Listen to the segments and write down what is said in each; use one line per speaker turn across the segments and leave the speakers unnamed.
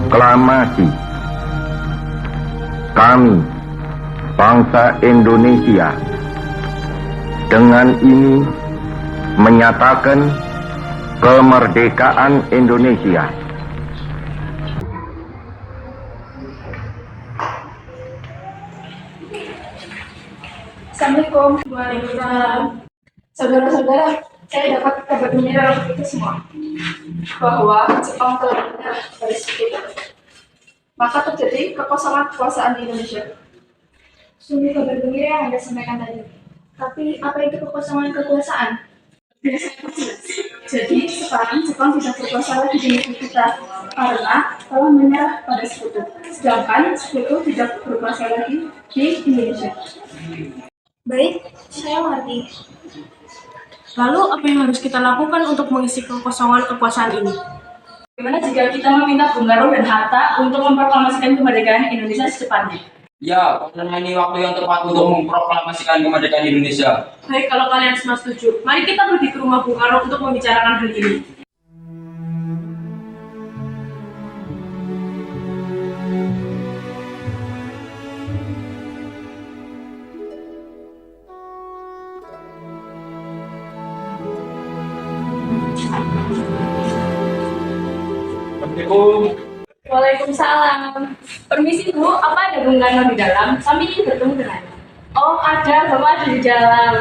proklamasi kami, bangsa Indonesia, dengan ini menyatakan kemerdekaan Indonesia.
Assalamualaikum. Waalaikumsalam. Saudara-saudara, saya dapat kabar gembira untuk kita semua bahwa Jepang telah menyerah pada kita. Maka terjadi kekosongan kekuasaan di Indonesia.
Sungguh kabar gembira yang Anda sampaikan tadi. Tapi apa itu kekosongan kekuasaan?
Jadi sekarang Jepang tidak berkuasa lagi di negeri kita karena telah menyerah pada sekutu. Sedangkan sekutu tidak berkuasa lagi di Indonesia.
Baik, saya mengerti.
Lalu apa yang harus kita lakukan untuk mengisi kekosongan kekuasaan ini?
Bagaimana jika kita meminta Bung Karno dan Hatta untuk memproklamasikan kemerdekaan Indonesia secepatnya?
Ya, karena ini waktu yang tepat untuk memproklamasikan kemerdekaan Indonesia.
Baik, kalau kalian semua setuju, mari kita pergi ke rumah Bung Karno untuk membicarakan hal ini.
Assalamualaikum.
Waalaikumsalam. Permisi Bu, apa ada Bung Karno di dalam? Kami ingin bertemu dengannya. Oh ada, Bapak ada di dalam.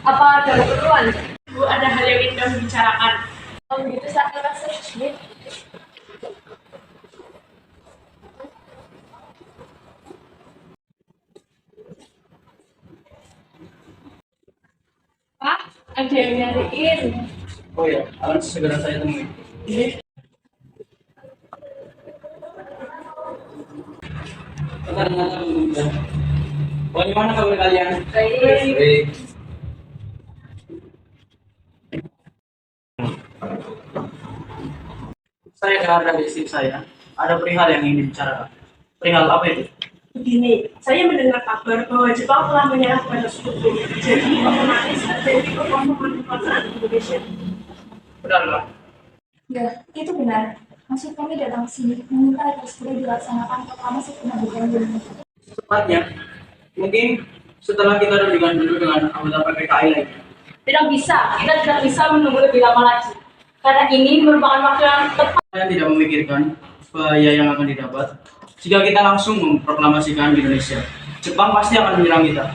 Apa ada keperluan?
Bu, ada hal yang ingin kami bicarakan.
Oh begitu, silakan masuk. Pak, ada yang nyariin.
Oh ya, akan segera saya temui. Bagaimana kabar kalian? Baik. Saya dengar dari istri saya, ada perihal yang ingin dibicarakan. Perihal apa itu?
Begini, saya mendengar kabar bahwa Jepang telah menyerah pada sekutu. Jadi, otomatis terjadi kekosongan kekuasaan Indonesia.
Benar, Pak.
Ya, itu benar. Maksud kami datang ke sini meminta agar segera dilaksanakan proklamasi kemerdekaan Indonesia.
Tepatnya, mungkin setelah kita rundingkan dulu dengan anggota PPKI lagi.
Tidak bisa, kita tidak bisa menunggu lebih lama lagi. Karena ini merupakan waktu yang tepat.
Saya tidak memikirkan bahaya yang akan didapat jika kita langsung memproklamasikan Indonesia. Jepang pasti akan menyerang kita.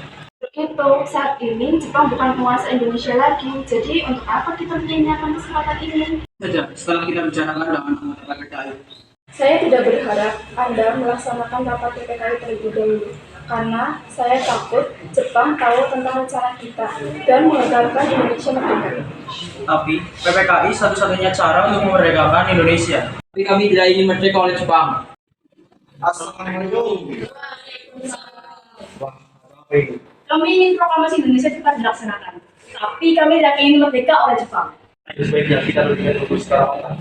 Itu saat ini Jepang bukan penguasa Indonesia lagi. Jadi untuk apa kita menyanyiakan kesempatan ini?
Saja, setelah kita bicarakan dengan anggota PPKI.
Saya tidak berharap Anda melaksanakan rapat PPKI terlebih dahulu. Karena saya takut Jepang tahu tentang rencana kita dan mengagalkan Indonesia merdeka.
Tapi PPKI satu-satunya cara untuk memerdekakan Indonesia. Tapi kami tidak ingin merdeka oleh Jepang. Assalamualaikum.
Kami ingin proklamasi Indonesia cepat dilaksanakan. Tapi kami tidak ingin merdeka oleh Jepang.
Sebaiknya kita lebih dulu sekarang.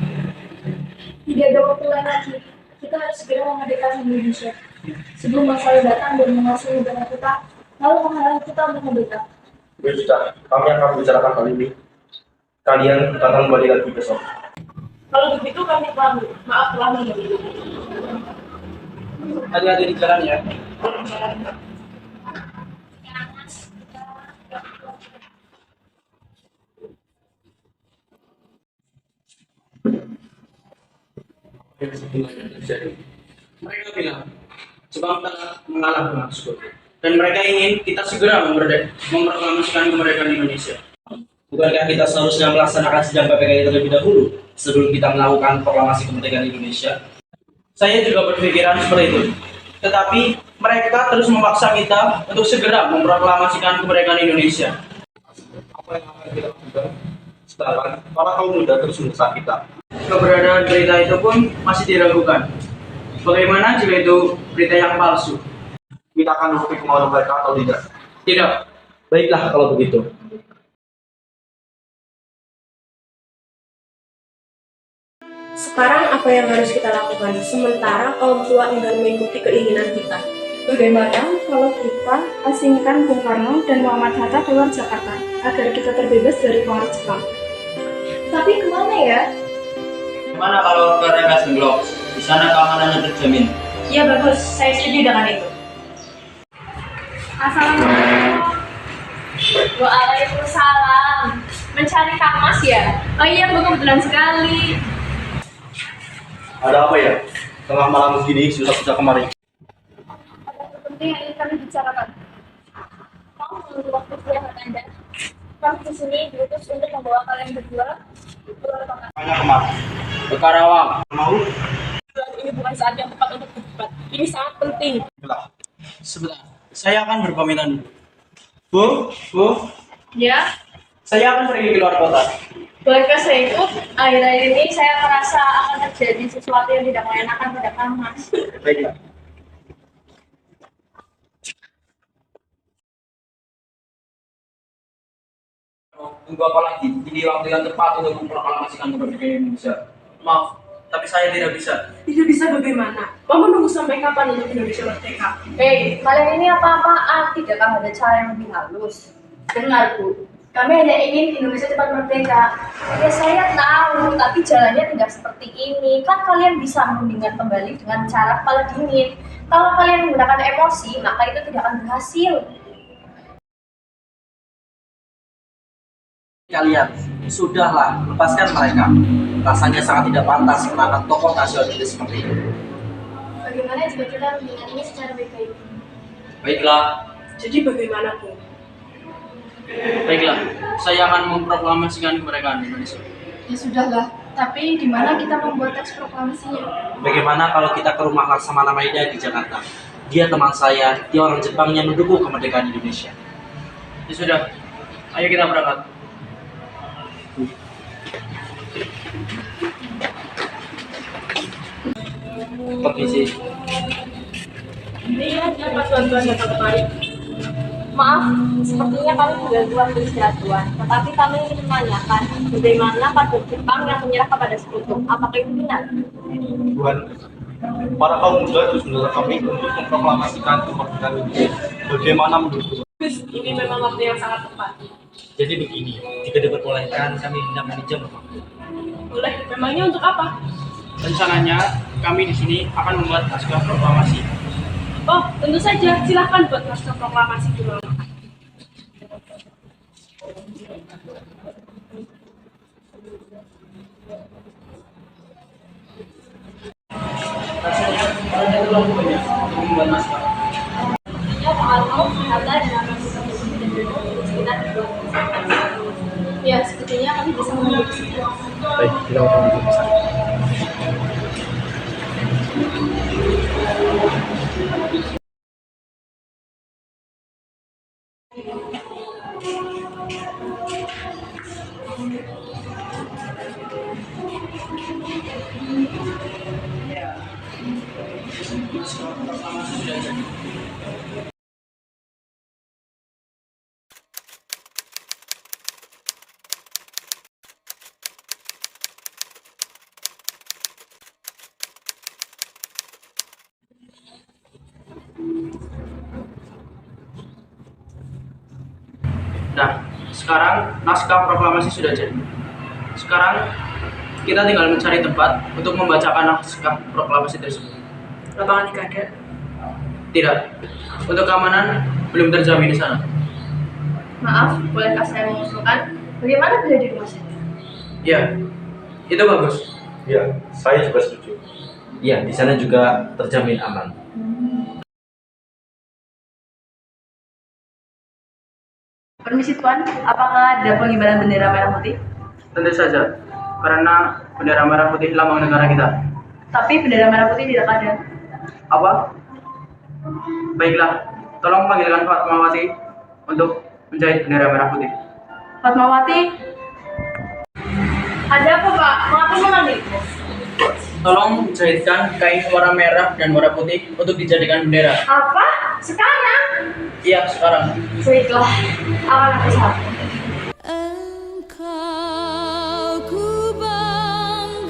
Tidak ada waktu lain lagi. Kita harus segera memerdekakan Indonesia. Sebelum masalah datang dan menguasai negara kita, lalu menghalangi kita untuk merdeka.
Berjuta, kami akan membicarakan hal ini. Kalian datang kembali lagi besok.
Kalau begitu, kami pamit. Maaf telah mengganggu.
Hati-hati di jalan ya. Mereka bilang Jepang telah mengalah dengan sekutu dan mereka ingin kita segera memproklamasikan kemerdekaan Indonesia. Bukankah kita seharusnya melaksanakan sidang PPKI terlebih dahulu sebelum kita melakukan proklamasi kemerdekaan Indonesia? Saya juga berpikiran seperti itu. Tetapi mereka terus memaksa kita untuk segera memproklamasikan kemerdekaan Indonesia.
Apa yang akan kita lakukan? Sekarang, para kaum muda terus mendesak kita.
Keberadaan berita itu pun masih diragukan. Bagaimana jika itu berita yang palsu?
Kita akan menuruti kemauan mereka atau tidak?
Tidak.
Baiklah kalau begitu.
Sekarang apa yang harus kita lakukan? Sementara kaum tua enggan mengikuti keinginan kita.
Bagaimana kalau kita asingkan Bung Karno dan Muhammad Hatta keluar Jakarta agar kita terbebas dari pengaruh Jepang?
Tapi kemana ya?
Gimana kalau ke Rengas Dengklok? Di sana keamanannya terjamin.
Iya bagus, saya setuju dengan itu.
Assalamualaikum. Waalaikumsalam. Mencari Kang Mas ya? Oh iya, kebetulan sekali.
Ada apa ya? Tengah malam begini susah-susah kemari.
Ada penting yang ingin kami bicarakan. Mau menunggu waktu istirahat Anda? Kami di sini diutus untuk membawa kalian berdua keluar kamar.
Hanya kemari.
Ke Karawang.
Mau?
Ini bukan saat yang tepat untuk berdebat. Ini sangat penting.
Itulah.
Sebentar, saya akan berpamitan dulu. Bu,
Ya,
saya akan pergi keluar kota.
bolehkah saya ikut? Akhir-akhir ini saya merasa akan terjadi sesuatu yang tidak mengenakan pada Kang Mas.
Baiklah.
Tunggu apa lagi? Ini waktu yang tepat untuk memproklamasikan kemerdekaan Indonesia. Maaf, tapi saya tidak bisa.
Tidak bisa bagaimana? Mau menunggu sampai kapan untuk Indonesia merdeka?
Hei, kalian ini apa-apaan? Tidakkah ada cara yang lebih halus? Dengar, Bu. Kami hanya ingin Indonesia cepat merdeka. Ya saya tahu, tapi jalannya tidak seperti ini. Kan kalian bisa menundingkan kembali dengan cara kepala dingin. Kalau kalian menggunakan emosi, maka itu tidak akan berhasil.
Kalian, sudahlah, lepaskan mereka. Rasanya sangat tidak pantas menangkap tokoh nasionalis seperti itu.
Bagaimana jika kita mendengarnya secara baik-baik?
Baiklah,
Jadi bagaimana, Bu?
baiklah. Saya akan memproklamasikan kemerdekaan Indonesia.
Ya sudahlah, tapi di mana kita membuat teks proklamasinya?
Bagaimana kalau kita ke rumah Laksamana Maeda di Jakarta? Dia teman saya, dia orang Jepang yang mendukung kemerdekaan Indonesia. Ya sudah, ayo kita berangkat. Permisi.
Iya, dapat bantuan datang kemari.
Maaf, sepertinya kami bergangguan beristirahat Tuan. Tetapi kami ingin menanyakan bagaimana kader Jepang yang menyerah kepada sekutu. Apakah itu benar?
Tuhan, para kaum muda terus mendorong kami untuk memproklamasikan kemerdekaan Indonesia. Bagaimana menurut Tuhan?
Gus, ini memang waktu yang sangat tepat.
Jadi begini, jika diperbolehkan kami hendak meminjam rumahku.
Boleh, memangnya untuk apa?
Rencananya kami di sini akan membuat naskah proklamasi.
Oh, tentu saja. Silahkan buat naskah proklamasi di ruang makan.
Rasanya orangnya terlalu banyak untuk membuat naskah.
Sepertinya Pak Arno, Hatta, dan akan bisa bersih dan demo sekitar dua.
Ya, sepertinya kami bisa menunggu di sini.
Baik, kita akan duduk di sana.
Nah, sekarang naskah proklamasi sudah jadi. Sekarang kita tinggal mencari tempat untuk membacakan naskah proklamasi tersebut.
Lapangan Ikada.
Tidak, untuk keamanan belum terjamin di sana.
Maaf, bolehkah saya mengusulkan? Bagaimana bila di rumah saja?
Ya, itu bagus.
Ya, saya juga setuju.
Ya, di sana juga terjamin aman.
Permisi Tuan, apakah ada pengibaran bendera merah putih?
Tentu saja, karena bendera merah putih lambang negara kita.
Tapi bendera merah putih tidak ada.
Apa? Baiklah, tolong panggilkan Fatmawati untuk menjahit bendera merah putih.
Fatmawati,
Ada apa Pak? Mengapa memanggil?
Tolong jahitkan kain warna merah dan warna putih untuk dijadikan bendera.
Apa? Sekarang?
Iya, sekarang.
Baiklah, akan aku sapu.
Engkau ku banggakan.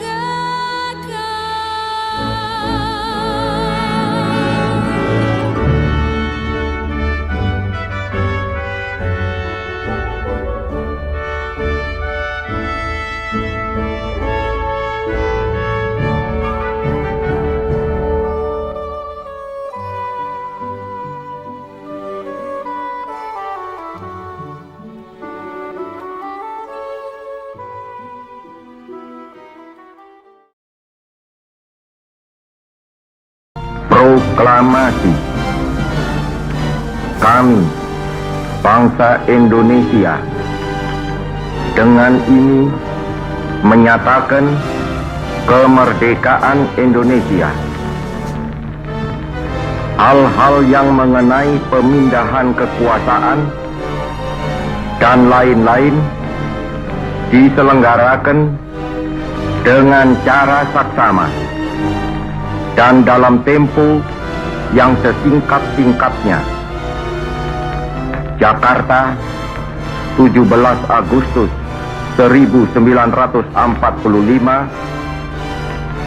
Proklamasi. Kami, bangsa Indonesia, dengan ini menyatakan kemerdekaan Indonesia. Hal-hal yang mengenai pemindahan kekuasaan dan lain-lain diselenggarakan dengan cara saksama dan dalam tempo yang sesingkat-singkatnya. Jakarta, 17 Agustus 1945,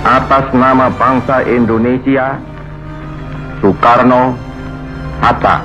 atas nama bangsa Indonesia, Soekarno, Hatta.